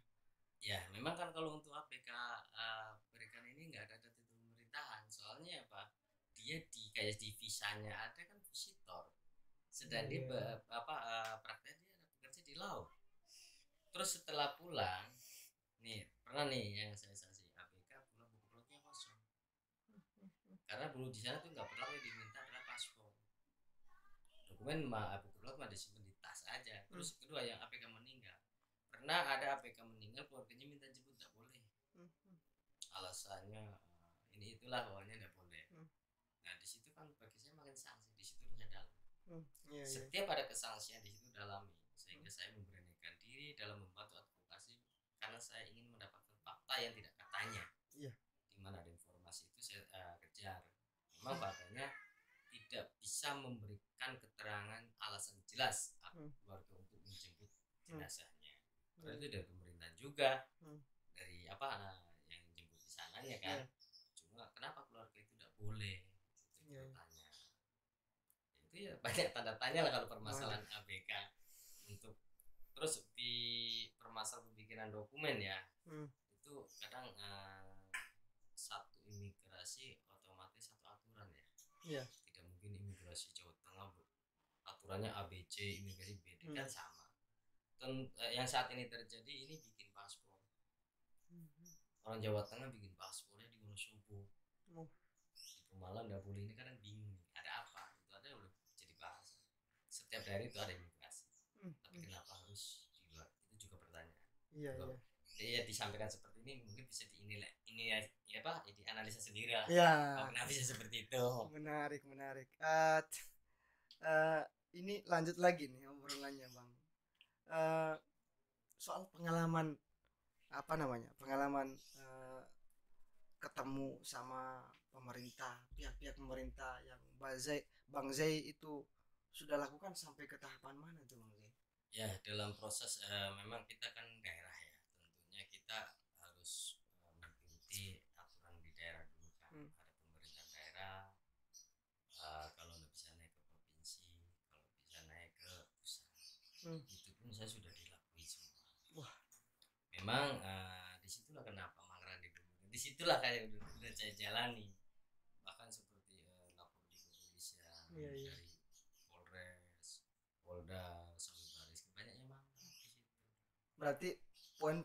Ya, memang kan kalau untuk APK perikanan ini nggak ada data pemerintahan. Soalnya apa? Dia di kayak di visanya ada kan visitor. Sedang dia prakteknya dia ada bekerja di laut. Terus setelah pulang, nih pernah nih yang saya saksi APK pulang buku plotnya kosong. Karena dulu di sana tuh nggak pernah yang diminta adalah paspor. Dokumen buku plot mah disimpan di tas aja. Terus kedua yang APK meninggal, pernah ada APK meninggal keluarganya minta jemput nggak boleh. Alasannya ini itulah pokoknya nggak boleh. Nah di situ kan bagi saya makin sanksi, di situ saya dalam. Setiap ada kesangsian di situ dalami, sehingga saya memberanikan diri dalam membantu advokasi karena saya ingin mendapatkan fakta yang tidak katanya. Iya. Di mana ada informasi itu saya kejar. Memang faktanya tidak bisa memberikan keterangan alasan jelas keluarga untuk menjemput jenazahnya. Karena itu dari pemerintah juga, dari yang jemput di sananya kan. Cuma kenapa keluarga itu tidak boleh? Itu bertanya. Itu ya banyak tanda tanya lah kalau permasalahan ABK untuk terus di permasalahan pembikinan dokumen ya. Itu kadang satu imigrasi otomatis satu aturan ya. Iya. Tidak mungkin imigrasi Jawa Tengah aturannya ABC, imigrasi BD kan sama. Yang saat ini terjadi ini bikin paspor. Orang Jawa Tengah bikin paspornya di Wonosobo. Di Pemalang nggak boleh, ini kan bingung. Ada apa? Itu ada udah jadi bahasa. Setiap daerah itu ada imigrasi. Tapi kenapa harus di luar? Itu juga pertanyaan. Iya, iya. Ya disampaikan seperti ini mungkin bisa dianalisa sendiri lah. Ya. Kenapa bisa seperti itu? Menarik. Ini lanjut lagi nih obrolannya Bang. Soal pengalaman pengalaman ketemu sama pemerintah, pihak-pihak pemerintah yang Bang Zai itu sudah lakukan sampai ke tahapan mana tuh Bang Zai? Ya dalam proses memang kita kan daerah ya, tentunya kita harus mengikuti aturan di daerah dulu kan. Ada pemerintahan daerah, kalau nggak bisa naik ke provinsi, kalau bisa naik ke pusat. Itu pun saya sudah dilakui semua. Wah. Memang disitulah kenapa Manggaran disitulah kayak udah saya jalani, bahkan seperti lapor di kepolisian dari Polres, Polda, sampai Baris, banyaknya mangkrak di situ. Berarti poin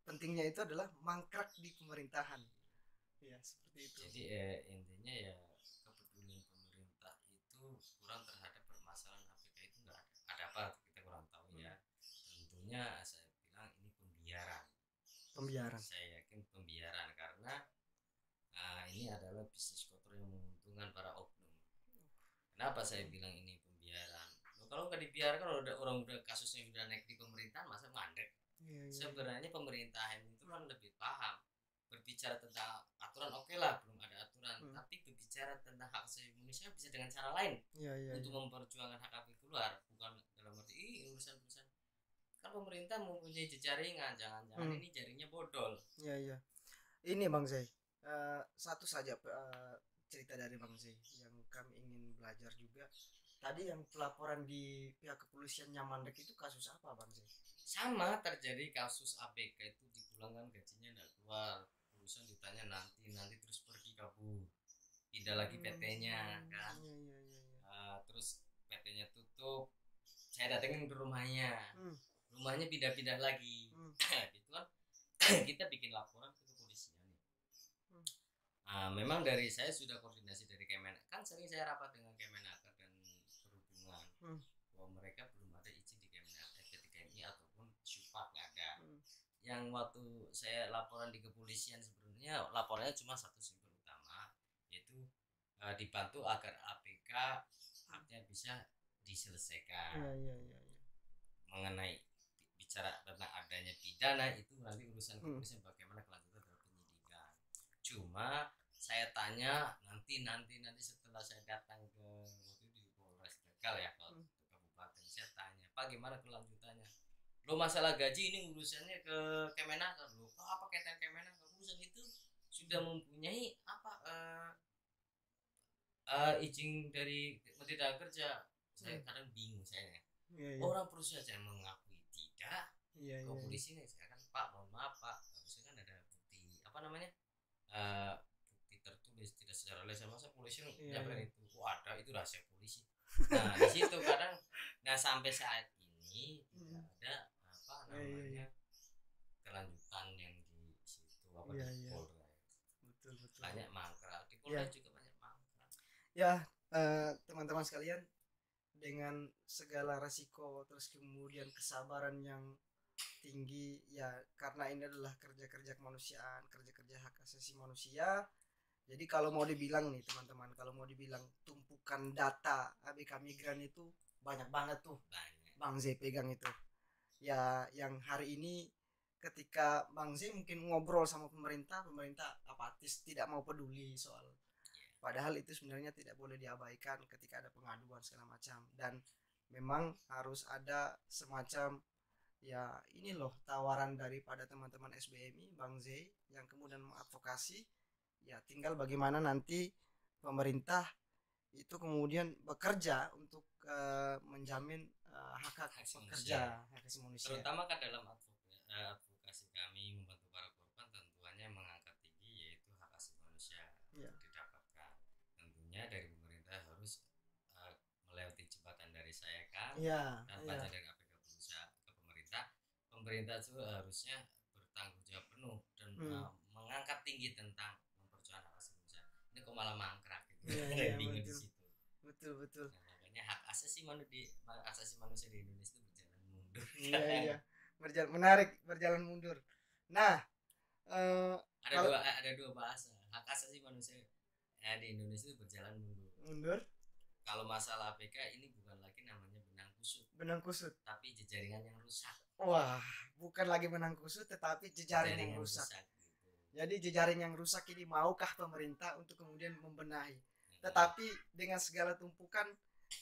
pentingnya itu adalah mangkrak di pemerintahan. Ya seperti itu. Jadi intinya ya kepedulian pemerintah itu kurang terhadap permasalahan APK itu nggak ada. Ada apa kita kurang tahu ya. Tentunya saya bilang ini pembiaran. Saya yakin pembiaran karena ini adalah bisnis kotor yang menguntungkan para oknum. Kenapa saya bilang ini pembiaran? Kalau nggak dibiarkan orang udah kasusnya udah naik di pemerintahan masa mandek. Sebenarnya pemerintahan itu kan lebih paham berbicara tentang aturan oke lah, belum ada aturan, tapi berbicara tentang hak asasi manusia bisa dengan cara lain untuk memperjuangkan hak APK keluar, bukan dalam arti urusan kan pemerintah mempunyai jejaringan, jangan-jangan ini jaringnya bodol. Iya iya. Ini Bang Zai, satu saja cerita dari Bang Zai yang kami ingin belajar juga. Tadi yang pelaporan di pihak kepolisian Nyamandek itu kasus apa Bang Zai? Sama terjadi kasus ABK itu dipulangkan gajinya tidak keluar, perusahaan ditanya nanti terus pergi kabur, pindah lagi PT-nya kan. Iya iya iya. Terus PT-nya tutup, saya datengin ke rumahnya pindah-pindah lagi. Gitu kan. Kita bikin laporan ke kepolisian. Memang dari saya sudah koordinasi dari Kemenak, kan sering saya rapat dengan Kemenaker dan perhubungan, bahwa mereka belum ada izin di Kemenak, TKMI ataupun Syupak nggak ada. Yang waktu saya laporan di kepolisian sebenarnya laporannya cuma satu simpel utama, yaitu dibantu agar APK haknya bisa diselesaikan. Mengenai bicara tentang adanya pidana itu nanti urusan kepolisian bagaimana kelanjutan dalam penyidikan. Cuma saya tanya nanti setelah saya datang ke waktu di Polres Tegal ya, ke kabupaten, saya tanya Pak gimana kelanjutannya. Lo masalah gaji ini urusannya ke Kemenaker. Lo apa kaitan Kemenaker? Urusan itu sudah mempunyai izin dari Menteri Tenaga Kerja. Saya kadang bingung saya. Orang perusahaan saya mengakui tidak. Polisi nih sekarang Pak mohon maaf Pak, harusnya kan ada bukti bukti tertulis, tidak secara lisan. Masa polisi menyampaikan itu ada, itu rahasia polisi. Nah di situ kadang sampai saat ini tidak ada kelanjutan yang di situ di Polda. Betul banyak mangkrak di Polda juga banyak mangkrak ya. Teman-teman sekalian, dengan segala resiko terus kemudian kesabaran yang tinggi ya, karena ini adalah kerja-kerja kemanusiaan, kerja-kerja hak asasi manusia. Jadi kalau mau dibilang nih teman-teman, kalau mau dibilang tumpukan data ABK migran itu banyak banget tuh Bang Z pegang itu ya. Yang hari ini ketika Bang Z mungkin ngobrol sama pemerintah apatis, tidak mau peduli soal, padahal itu sebenarnya tidak boleh diabaikan ketika ada pengaduan segala macam. Dan memang harus ada semacam ya ini loh tawaran daripada teman-teman SBMI Bang Z yang kemudian mengadvokasi ya, tinggal bagaimana nanti pemerintah itu kemudian bekerja untuk menjamin hak pekerja, hak asasi manusia. Terutama kan dalam advokasi kami membantu para korban, tentunya mengangkat tinggi yaitu hak asasi manusia didapatkan. Tentunya dari pemerintah harus melewati jembatan dari saya kan, dan baca dari APK berusaha ke pemerintah itu harusnya bertanggung jawab penuh dan mengangkat tinggi tentang memperjuangkan hak asasi manusia. Ini kok malah mangkrak gitu. Bingung di situ. Betul. Nah, makanya hak asasi manusia di Indonesia itu berjalan mundur. Berjalan mundur. Nah, ada dua bahasa. Hak asasi manusia di Indonesia itu berjalan mundur. Kalau masalah APK ini bukan lagi namanya benang kusut, tapi jejaringan yang rusak. Wah, bukan lagi benang kusut tetapi jejaring yang rusak. Gitu. Jadi jejaring yang rusak ini maukah pemerintah untuk kemudian membenahi? Tetapi dengan segala tumpukan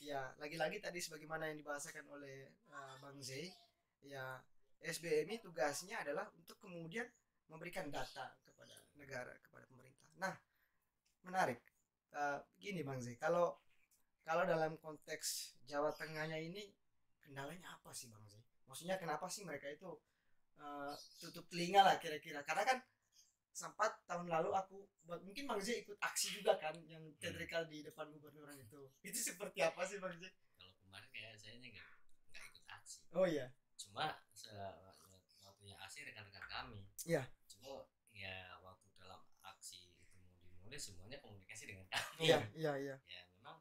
ya, lagi-lagi tadi sebagaimana yang dibahasakan oleh Bang Z ya, SBMI tugasnya adalah untuk kemudian memberikan data kepada negara, kepada pemerintah. Nah, menarik. Gini Bang Z, kalau dalam konteks Jawa Tengahnya ini kendalanya apa sih Bang Z? Maksudnya kenapa sih mereka itu tutup telinga lah kira-kira? Karena kan sempat tahun lalu mungkin Bang Z ikut aksi juga kan yang teatrikal di depan gubernuran itu seperti apa sih Bang Z? Kalau kemarin kayak saya nggak ikut aksi. Oh iya. Cuma waktunya aksi rekan-rekan kami. Iya. Cuma ya waktu dalam aksi itu mau dimulai semuanya komunikasi dengan kami. Iya. Ya memang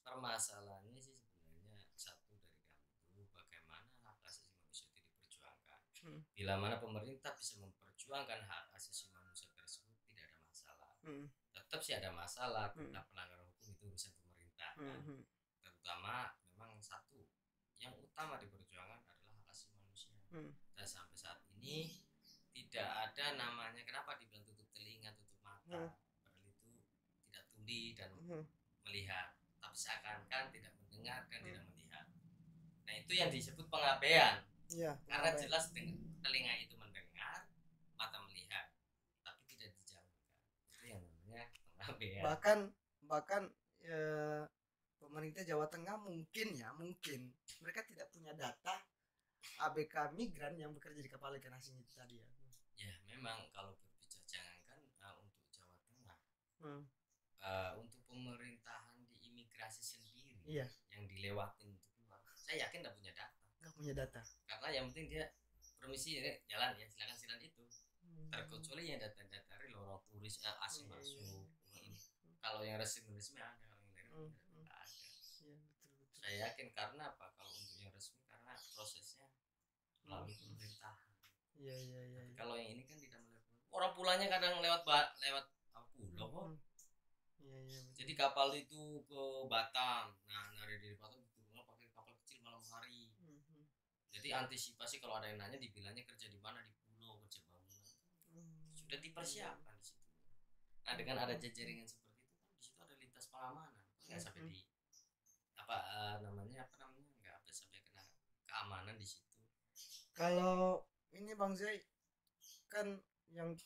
permasalahannya sih sebenarnya satu dari kami itu bagaimana hak asasi manusia itu diperjuangkan. Bila mana pemerintah bisa memperjuangkan hak asasi manusia tersebut tidak ada masalah. Tetap sih ada masalah tentang pelanggaran hukum, itu urusan pemerintah. Terutama memang satu yang utama diperjuangkan adalah hak asasi manusia. Dan sampai saat ini tidak ada namanya, kenapa dibilang tutup telinga tutup mata, padahal itu tidak tuli dan melihat, tapi seakan-akan tidak mendengar dan tidak melihat. Nah itu yang disebut pengabaian. Iya, Karena kenapa ya? jelas telinga itu mendengar, mata melihat, tapi tidak dijauhkan. Itu yang namanya pengabean. Bahkan eh, pemerintah Jawa Tengah mungkin ya, mungkin mereka tidak punya data ABK migran yang bekerja di kapal ikan asing itu tadi ya. Ya memang kalau berbicara jangankan untuk Jawa Tengah, Hmm. untuk pemerintahan di imigrasi sendiri Iya, yang dilewatin untuk keluar, saya yakin tidak punya data. nggak punya data. Karena yang penting dia permisi ya, jalan ya silakan silakan itu. Hmm. Terkecuali yang data-data real orang turis asing Iya, masuk. iya. Ini. Kalau yang resmi ada, kalau yang Hmm, tidak hmm. ada. Iya, betul betul. Saya yakin karena apa? Kalau untuk yang resmi karena prosesnya melalui pemerintahan. Iya iya iya. Tapi Iya. kalau yang ini kan tidak melalui orang pulangnya kadang lewat lewat pulau kok. Hmm. Iya iya. Betul. Jadi kapal itu ke Batam. Nah dari Batam diturunkan pakai kapal kecil malam hari. Hmm. Jadi antisipasi kalau ada yang nanya dibilangnya kerja di mana, di pulau kerja bangunan. Sudah dipersiapkan di situ. Nah dengan ada jaringan seperti itu kan di situ ada lintas pengamanan. Nggak sampai di apa namanya nggak sampai kena keamanan di situ. Kalau ini Bang Zai kan yang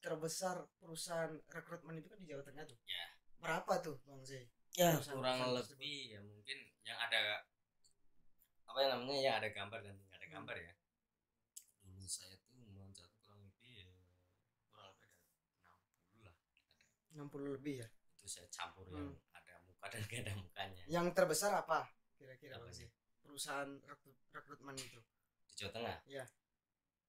terbesar perusahaan rekrutmen itu kan di Jawa Tengah tuh. Ya. Berapa tuh Bang Zai? Ya Perusahaan- kurang perusahaan lebih tersebut? ya mungkin yang ada apa yang namanya yang ada gambar dan nggak ada gambar ya. Dulu saya tuh meloncat kurang lebih kurang lebih ada 60 lah. 60 lebih ya. Itu saya campur yang ada muka dan gak ada mukanya. Yang terbesar apa kira-kira Apa Bang sih? Zai? Perusahaan rekrutmen itu. Di Jawa Tengah. Ya.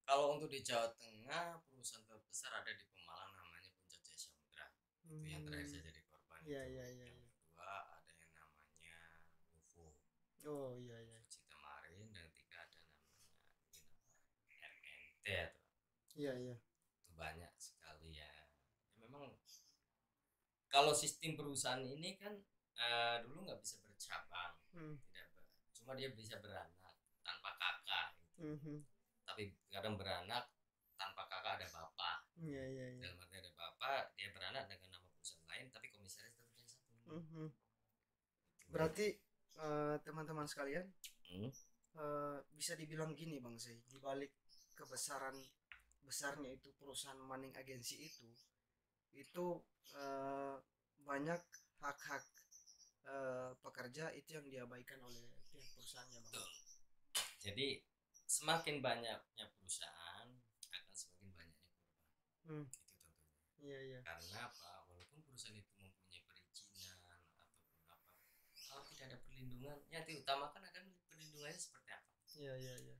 Kalau untuk di Jawa Tengah perusahaan terbesar ada di Pemalang namanya Puncak Jaya Samudra. Itu yang terakhir saya jadi korban. Iya itu. iya iya. Yang kedua ada yang namanya UFO. Oh iya iya. Citamarin dan ketiga ada namanya RNT atau Iya iya. itu banyak sekali ya. Memang kalau sistem perusahaan ini kan dulu nggak bisa bercabang, tidak cuma dia bisa beranak tanpa kakak. Gitu. Tapi kadang beranak tanpa kakak ada bapak. Iya iya iya. Dalam arti ada bapak, dia beranak dengan nama perusahaan lain, tapi komisaris tetap yang satu. Berarti teman-teman sekalian bisa dibilang gini Bang Zai, di balik besarnya itu perusahaan maning agensi itu banyak hak-hak pekerja itu yang diabaikan oleh pihak perusahaannya Bang. Betul. Jadi semakin banyaknya perusahaan akan semakin banyaknya korban. Itu tentunya. Iya iya. Karena apa? Walaupun perusahaan itu mempunyai perizinan ataupun apa, kalau tidak ada perlindungan, yang diutamakan akan perlindungannya seperti apa? Iya iya iya.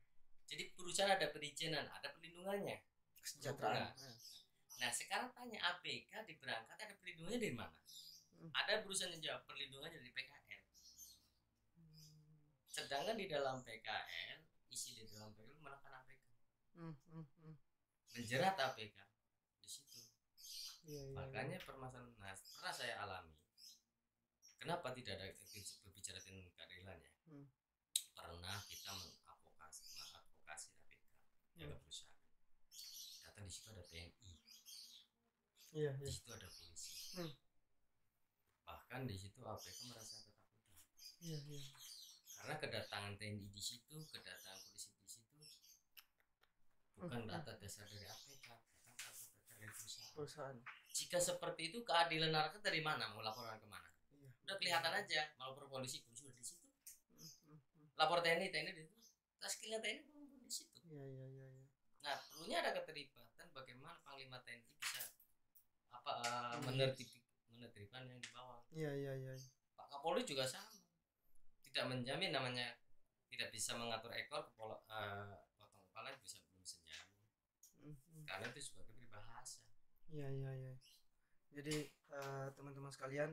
Jadi perusahaan ada perizinan, ada perlindungannya, kesejahteraan. Nah sekarang tanya ABK di berangkat ada perlindungannya dari mana? Ada perusahaan yang jawab perlindungannya dari PKL. Sedangkan di dalam PKL, isi di dalam PKL menekan ABK, menjerat ABK di situ. Makanya permasalahan pernah saya alami. Kenapa tidak ada berbicara tentang keadilan ya? Pernah kita mengadvokasi ABK jaga perusahaan. Datang di situ ada TNI. Di situ ada polisi. Bahkan di situ ABK merasa ketakutan. Karena kedatangan TNI di situ, kedatangan polisi di situ bukan atas dasar dari ABK, bukan atas dasar dari perusahaan. Jika seperti itu keadilan rakyat dari mana? Mau laporan kemana? Udah kelihatan aja, mau lapor polisi udah di situ. Lapor TNI di situ. Tas kelihatan TNI pun di situ. Nah, perlunya ada keterlibatan bagaimana Panglima TNI bisa menertibkan yang di bawah. Pak Kapolri juga sama. Tidak menjamin namanya tidak bisa mengatur ekor potong kepala bisa belum senjamin. Karena itu sebagai peribahasa. Jadi teman-teman sekalian,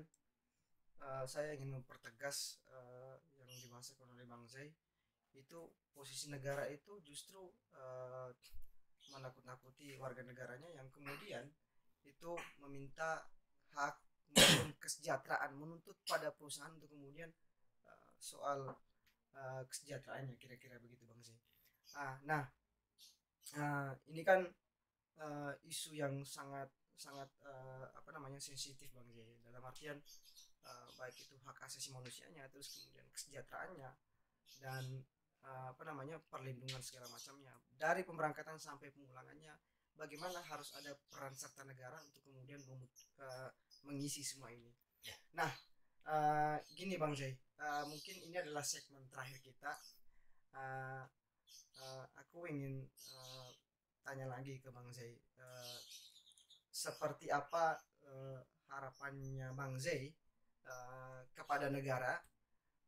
saya ingin mempertegas yang dimaksud oleh Bang Zai itu posisi negara itu justru menakut-nakuti warga negaranya yang kemudian itu meminta hak kesejahteraan, menuntut pada perusahaan untuk kemudian soal kesejahteraannya, kira-kira begitu Bang Zai. Nah ini kan isu yang sangat sensitif Bang Zai, dalam artian baik itu hak asasi manusianya, terus kemudian kesejahteraannya, dan perlindungan segala macamnya dari pemberangkatan sampai pemulangannya, bagaimana harus ada peran serta negara untuk kemudian mengisi semua ini. Ya. Nah, gini Bang Zai, mungkin ini adalah segmen terakhir kita. Aku ingin tanya lagi ke Bang Zai, seperti apa harapannya Bang Zai kepada negara,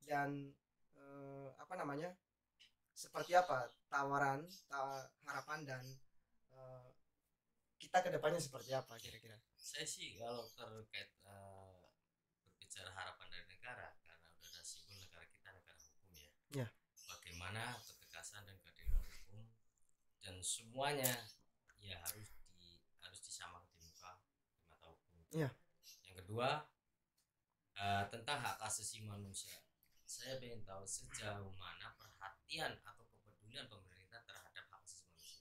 dan seperti apa harapan dan kita kedepannya seperti apa kira-kira? Saya sih kalau terkait berbicara harapan dari negara, karena udah ada simbol negara kita negara hukum ya. Ya. Bagaimana ketegasan dan keadilan hukum, dan semuanya ya harus disamakan di mata hukum. Ya. Yang kedua, tentang hak asasi manusia. Saya ingin tahu sejauh mana perhatian atau kepedulian pemerintah terhadap hak asasi manusia.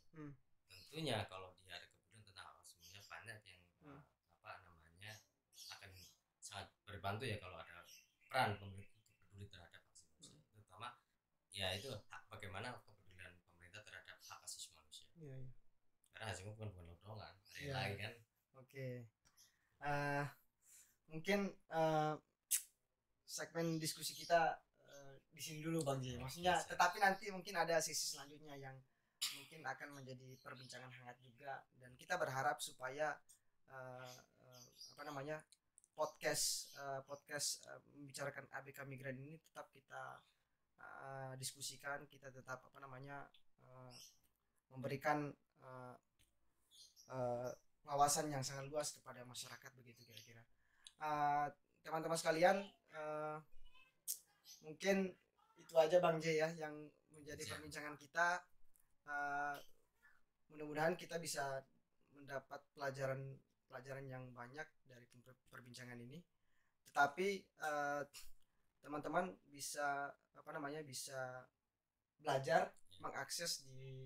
Tentunya kalau di hari kepedulian tentang hak asasi manusia, banyak yang akan sangat berbantu ya kalau ada peran pemerintah peduli terhadap hak asasi manusia. Terutama ya itu bagaimana kepedulian pemerintah terhadap hak asasi manusia. Ya. Karena hasilnya bukan lodongan, ada yang lain kan. Oke. Mungkin segmen diskusi kita di sini dulu Bang J. Maksudnya, tetapi nanti mungkin ada sesi selanjutnya yang mungkin akan menjadi perbincangan hangat juga, dan kita berharap supaya podcast membicarakan ABK migran ini tetap kita diskusikan, kita tetap memberikan wawasan yang sangat luas kepada masyarakat, begitu kira-kira. Teman-teman sekalian, mungkin itu aja Bang J ya yang menjadi perbincangan kita. Mudah-mudahan kita bisa mendapat pelajaran yang banyak dari perbincangan ini. Tetapi teman-teman bisa bisa belajar mengakses di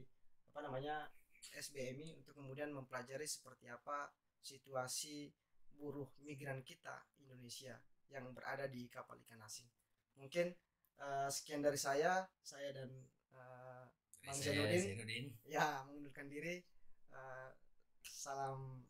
SBMI untuk kemudian mempelajari seperti apa situasi buruh migran kita Indonesia yang berada di kapal ikan asing. Mungkin sekian dari saya dan Bang Zainuddin ya mengundurkan diri. Salam